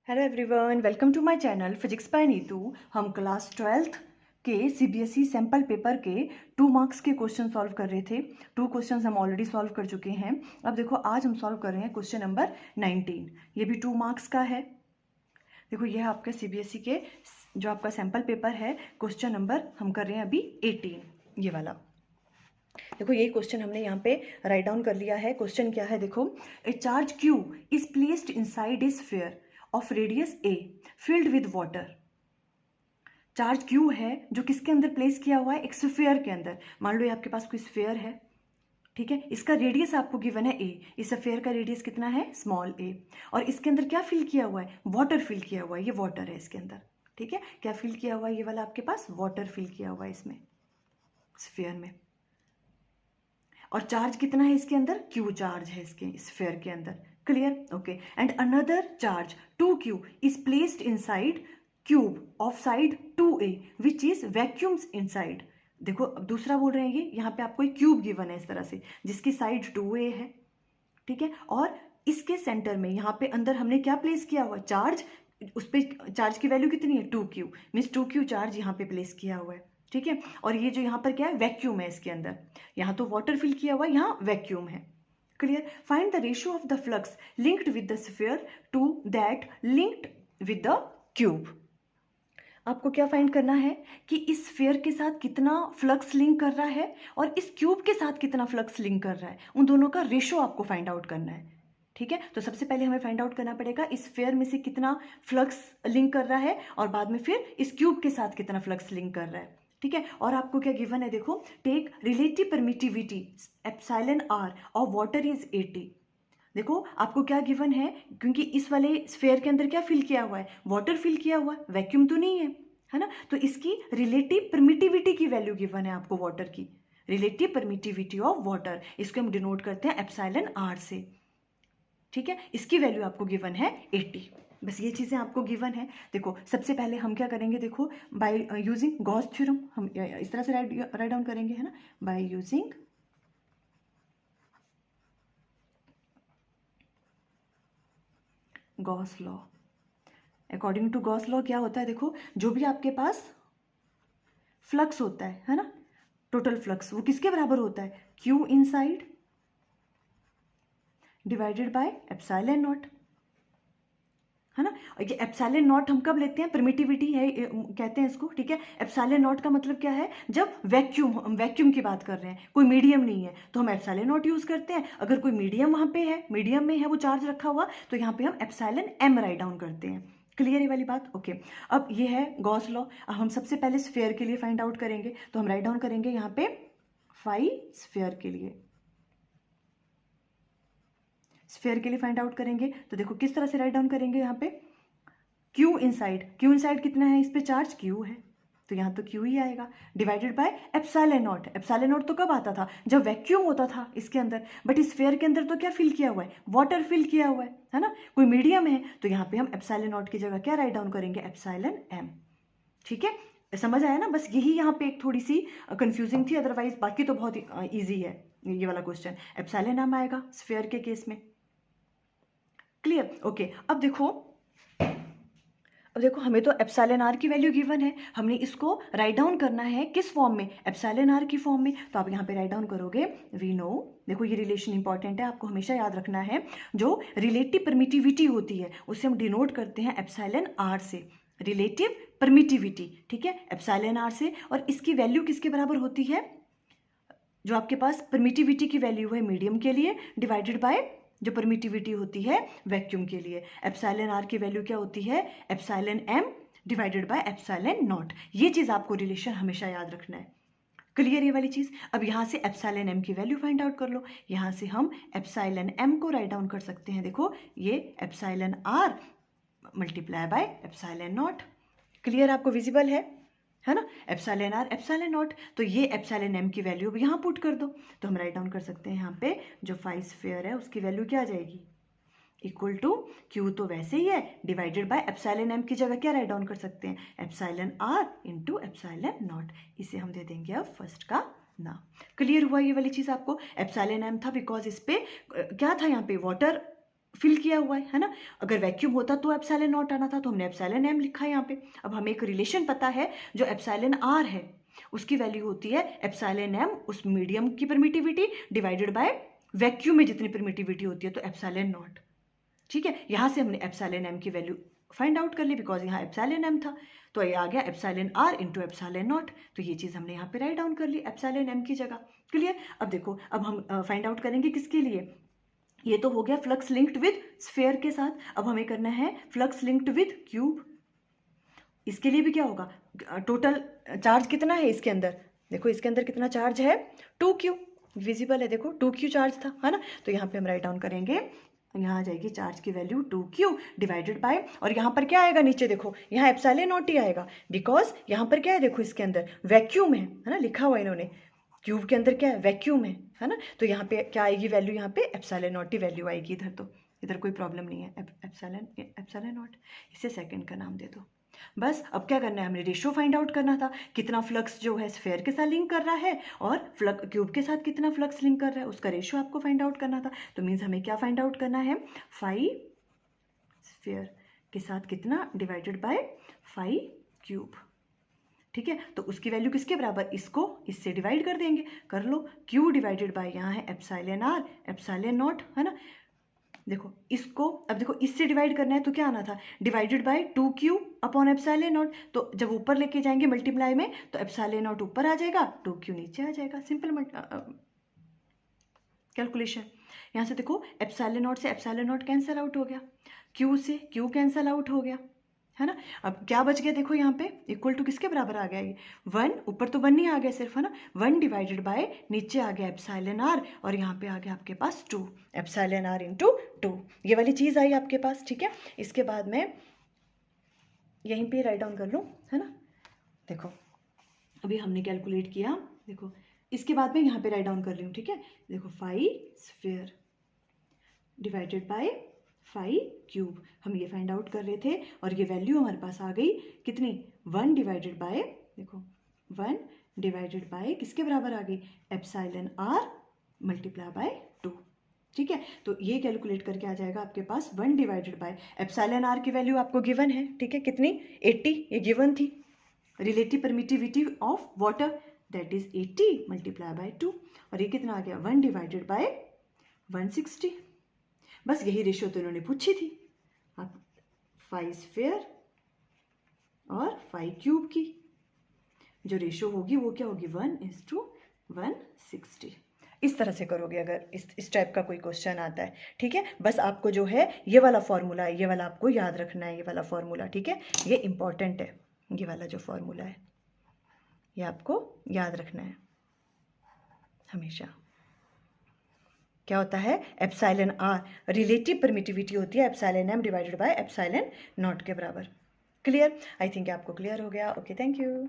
Hello everyone, welcome to my channel physics by Neetu. हम class 12th के CBSE sample paper के 2 marks के question solve कर रहे थे। 2 क्वेश्चंस हम ऑलरेडी सॉल्व कर चुके हैं। अब देखो, आज हम सॉल्व कर रहे हैं क्वेश्चन नंबर 19। ये भी 2 मार्क्स का है। देखो, ये है आपके सीबीएसई के जो आपका सैम्पल पेपर है। क्वेश्चन नंबर हम कर रहे हैं अभी 18, ये वाला। देखो, यही क्वेश्चन हमने यहाँ पे राइट डाउन कर लिया है। क्वेश्चन क्या है, देखो, ए charge Q is placed inside a sphere of radius A filled with water. Charge Q है जो किसके अंदर प्लेस किया हुआ है, एक स्फीयर के अंदर। मान लो ये आपके पास कोई स्फीयर है, ठीक है। इसका रेडियस आपको गिवन है ए। इस स्फीयर का रेडियस कितना है, स्मॉल ए। और इसके अंदर क्या फिल किया हुआ है, वाटर फिल किया हुआ है। ये वाटर है इसके अंदर, ठीक है। क्या फिल किया हुआ है, ये वाला आपके पास वाटर फिल किया हुआ है इसमें, स्फीयर में। और चार्ज कितना है इसके अंदर, क्यू चार्ज है इसके स्फीयर के अंदर। Clear, okay. And another charge 2q is placed inside cube of side 2a which is vacuums inside. देखो, अब दूसरा बोल रहे हैं, ये यहाँ पे आपको एक क्यूब गिवन है इस तरह से, जिसकी साइड 2a है, ठीक है। और इसके सेंटर में यहाँ पे अंदर हमने क्या प्लेस किया हुआ है, चार्ज। उस पर चार्ज की वैल्यू कितनी है, 2q, मीन्स 2q चार्ज यहाँ पे प्लेस किया हुआ है, ठीक है। और ये जो यहाँ पर क्या है, वैक्यूम है इसके अंदर। यहाँ तो वाटर फिल किया हुआ है, यहाँ वैक्यूम है। Clear. Find the ratio of the flux linked with the sphere to that linked with the cube. आपको क्या फाइंड करना है कि इस स्फीयर के साथ कितना फ्लक्स लिंक कर रहा है और इस क्यूब के साथ कितना फ्लक्स लिंक कर रहा है। उन दोनों का रेशियो आपको फाइंड आउट करना है, ठीक है। तो सबसे पहले हमें फाइंड आउट करना पड़ेगा इस स्फीयर में से कितना फ्लक्स लिंक कर रहा है, और बाद में फिर इस क्यूब के साथ कितना फ्लक्स लिंक कर रहा है, ठीक है। और आपको क्या गिवन है, देखो, take relative permittivity epsilon r of water is 80। देखो, आपको क्या गिवन है, क्योंकि इस वाले स्फीयर के अंदर क्या फिल किया हुआ है, वाटर फिल किया हुआ है, वैक्यूम तो नहीं है ना। तो इसकी रिलेटिव परमिटिविटी की वैल्यू गिवन है आपको, वाटर की रिलेटिव परमिटिविटी ऑफ वाटर। इसको हम डिनोट करते हैं एप्सिलॉन आर से, ठीक है। इसकी वैल्यू आपको गिवन है 80। बस ये चीज़ें आपको गिवन है। देखो, सबसे पहले हम क्या करेंगे, देखो, बाय यूजिंग गॉस थ्योरम हम इस तरह से राइट डाउन करेंगे, है ना, by using Gauss law. According to Gauss law क्या होता है, देखो, जो भी आपके पास फ्लक्स होता है ना, टोटल फ्लक्स, वो किसके बराबर होता है, Q inside divided by epsilon not, है ना। ये एप्सिलॉन नॉट हम कब लेते हैं, परमिटिविटी है कहते हैं इसको, ठीक है। एप्सिलॉन नॉट का मतलब क्या है, जब वैक्यूम की बात कर रहे हैं, कोई मीडियम नहीं है, तो हम एप्सिलॉन नॉट यूज करते हैं। अगर कोई मीडियम वहां पे है, मीडियम में है वो चार्ज रखा हुआ, तो यहाँ पे हम एप्सिलॉन एम राइट डाउन करते हैं। क्लियर ये वाली बात, ओके। अब ये है गॉस लॉ। अब हम सबसे पहले स्फीयर के लिए फाइंड आउट करेंगे, तो हम राइट डाउन करेंगे यहाँ पे फाई स्फीयर के लिए। स्फीयर के लिए फाइंड आउट करेंगे तो देखो किस तरह से राइट डाउन करेंगे, यहाँ पे क्यू इनसाइड कितना है, इस पे चार्ज क्यू है, तो यहाँ तो क्यू ही आएगा, divided by epsilon not. Epsilon naught तो कब आता था, जब वैक्यूम होता था इसके अंदर, बट इस स्फीयर के अंदर तो क्या फिल किया हुआ है, वाटर फिल किया हुआ है ना, कोई मीडियम है, तो यहाँ पे हम एप्सिलॉन नॉट की जगह क्या राइट डाउन करेंगे, एप्सिलॉन एम, ठीक है। समझ आया ना। बस यही यहाँ पे एक थोड़ी सी कंफ्यूजिंग थी, अदरवाइज बाकी तो बहुत ईजी है ये वाला क्वेश्चन। एप्सिलॉन एम आएगा स्फीयर के केस में। Clear, okay. अब देखो, हमें तो एप्सिलॉन आर की वैल्यू गिवन है, हमने इसको राइट डाउन करना है किस फॉर्म में, एप्सिलॉन आर की फॉर्म में। तो आप यहाँ पे राइट डाउन करोगे, वी नो, देखो ये रिलेशन इंपॉर्टेंट है, आपको हमेशा याद रखना है। जो रिलेटिव परमिटिविटी होती है उसे हम डिनोट करते हैं एप्सिलॉन आर से, रिलेटिव परमिटिविटी, ठीक है, एप्सिलॉन आर से। और इसकी वैल्यू किसके बराबर होती है, जो आपके पास परमिटिविटी की वैल्यू है मीडियम के लिए, डिवाइडेड बाय जो परमिटिविटी होती है वैक्यूम के लिए। एप्सिलॉन आर की वैल्यू क्या होती है, epsilon m divided by epsilon naught. ये चीज आपको रिलेशन हमेशा याद रखना है। क्लियर ये वाली चीज। अब यहाँ से एप्सिलॉन एम की वैल्यू फाइंड आउट कर लो। यहाँ से हम एप्सिलॉन एम को राइट डाउन कर सकते हैं, देखो ये epsilon r multiply by epsilon naught. Clear, आपको विजिबल है ना, एप्सिलॉन आर एप्सिलॉन नॉट। तो ये एप्सिलॉन एम की वैल्यू अब यहाँ पुट कर दो, तो हम राइट डाउन कर सकते हैं यहाँ पे जो फाई स्फीयर है उसकी वैल्यू क्या आ जाएगी, इक्वल टू क्यू तो वैसे ही है, डिवाइडेड बाय एप्सिलॉन एम की जगह क्या राइट डाउन कर सकते हैं, epsilon r into epsilon naught. इसे हम दे देंगे अब फर्स्ट का नाम। क्लियर हुआ ये वाली चीज आपको। एप्सिलॉन एम था बिकॉज इस पे क्या था, यहाँ पे वाटर फिल किया हुआ है ना। अगर वैक्यूम होता तो एप्सिलॉन नॉट आना था, तो हमने एप्सिलॉन एम लिखा है यहाँ पे। अब हमें एक रिलेशन पता है, जो एप्सिलॉन आर है उसकी वैल्यू होती है एप्सिलॉन एम उस मीडियम की परमिटिविटी डिवाइडेड बाय वैक्यूम में जितनी परमिटिविटी होती है, तो एप्सिलॉन नॉट। ठीक है, यहाँ से हमने एप्सिलॉन एम की वैल्यू फाइंड आउट कर ली, बिकॉज यहाँ एप्सिलॉन एम था, तो ये आ गया epsilon r into epsilon naught. तो ये चीज़ हमने यहाँ पे राइट डाउन कर ली एप्सिलॉन एम की जगह। क्लियर। अब देखो, अब हम फाइंड आउट करेंगे किसके लिए, ये तो हो गया फ्लक्स लिंक्ड विद स्फेयर के साथ, अब हमें करना है फ्लक्स लिंक्ड विद क्यूब। इसके लिए भी क्या होगा, टोटल चार्ज कितना है इसके अंदर, देखो इसके अंदर कितना चार्ज है, 2Q विजिबल है, देखो 2Q चार्ज था, है ना। तो यहाँ पे हम राइट डाउन करेंगे, यहाँ आ जाएगी चार्ज की वैल्यू 2Q डिवाइडेड बाय, और यहाँ पर क्या आएगा नीचे, देखो यहाँ एप्सिलॉन नॉट ही आएगा, बिकॉज यहाँ पर क्या है, देखो इसके अंदर वैक्यूम है ना, लिखा हुआ इन्होंने, क्यूब के अंदर क्या है, वैक्यूम है ना। तो यहाँ पे क्या आएगी वैल्यू, यहाँ पे एप्सिलॉन नॉट ही वैल्यू आएगी इधर, तो इधर कोई प्रॉब्लम नहीं है, एप्सिलॉन नॉट, इसे सेकंड का नाम दे दो। बस अब क्या करना है, हमने रेशियो फाइंड आउट करना था, कितना फ्लक्स जो है स्फेयर के साथ लिंक कर रहा है और क्यूब के साथ कितना फ्लक्स लिंक कर रहा है, उसका रेशियो आपको फाइंड आउट करना था। तो मीन्स हमें क्या फाइंड आउट करना है, फाई स्फेयर के साथ कितना डिवाइडेड बाय फाई क्यूब। ठीक है, तो उसकी वैल्यू किसके बराबर, इसको इससे डिवाइड कर देंगे, कर लो, Q डिवाइडेड बाय यहाँ है एप्सिलॉन आर एप्सिलॉन नॉट, है ना। देखो इसको, अब देखो इससे डिवाइड करना है तो क्या आना था, divided by 2Q upon epsilon naught. तो जब ऊपर लेके जाएंगे मल्टीप्लाई में, तो एप्सिलॉन नॉट ऊपर आ जाएगा, 2Q नीचे आ जाएगा, सिंपल कैलकुलेशन। यहाँ से देखो एप्सिलॉन नॉट से एप्सिलॉन नॉट कैंसिल आउट हो गया, Q से Q कैंसिल आउट हो गया, है ना। अब क्या बच गया, देखो यहाँ पे इक्वल टू किसके बराबर आ गया, ये 1, ऊपर तो 1 ही आ गया सिर्फ, है ना, 1 डिवाइडेड बाय नीचे आ गया एप्सिलॉन आर, और यहाँ पे आ गया आपके पास 2 एप्सिलॉन आर इंटू 2, ये वाली चीज़ आई आपके पास। ठीक है, इसके बाद में यहीं पे राइट डाउन कर लो, है ना। देखो अभी हमने कैलकुलेट किया, देखो इसके बाद में यहाँ पे राइट डाउन कर रही हूँ, ठीक है। देखो phi sphere divided by phi cube, हम ये फाइंड आउट कर रहे थे, और ये वैल्यू हमारे पास आ गई कितनी, 1 डिवाइडेड बाय, देखो 1 डिवाइडेड बाय किसके बराबर आ गई, एप्सिलॉन आर मल्टीप्लाई बाय 2। ठीक है, तो ये कैलकुलेट करके आ जाएगा आपके पास 1 डिवाइडेड बाय एप्सिलॉन आर की वैल्यू आपको गिवन है, ठीक है, कितनी 80, ये गिवन थी, relative permittivity of water that is 80 multiply by 2, और ये कितना आ गया 1 डिवाइडेड बाय 160। बस यही रेशियो तो इन्होंने पूछी थी, आप फाई स्फेयर और फाई क्यूब की जो रेशियो होगी वो क्या होगी, 1:160। इस तरह से करोगे अगर इस टाइप का कोई क्वेश्चन आता है। ठीक है, बस आपको जो है ये वाला फॉर्मूला है, ये वाला आपको याद रखना है, ये वाला फॉर्मूला, ठीक है, ये इंपॉर्टेंट है, ये वाला जो फॉर्मूला है ये आपको याद रखना है हमेशा। क्या होता है, एप्सिलॉन आर रिलेटिव परमिटिविटी होती है epsilon m divided by epsilon naught के बराबर। क्लियर, आई थिंक आपको क्लियर हो गया। Okay, thank you.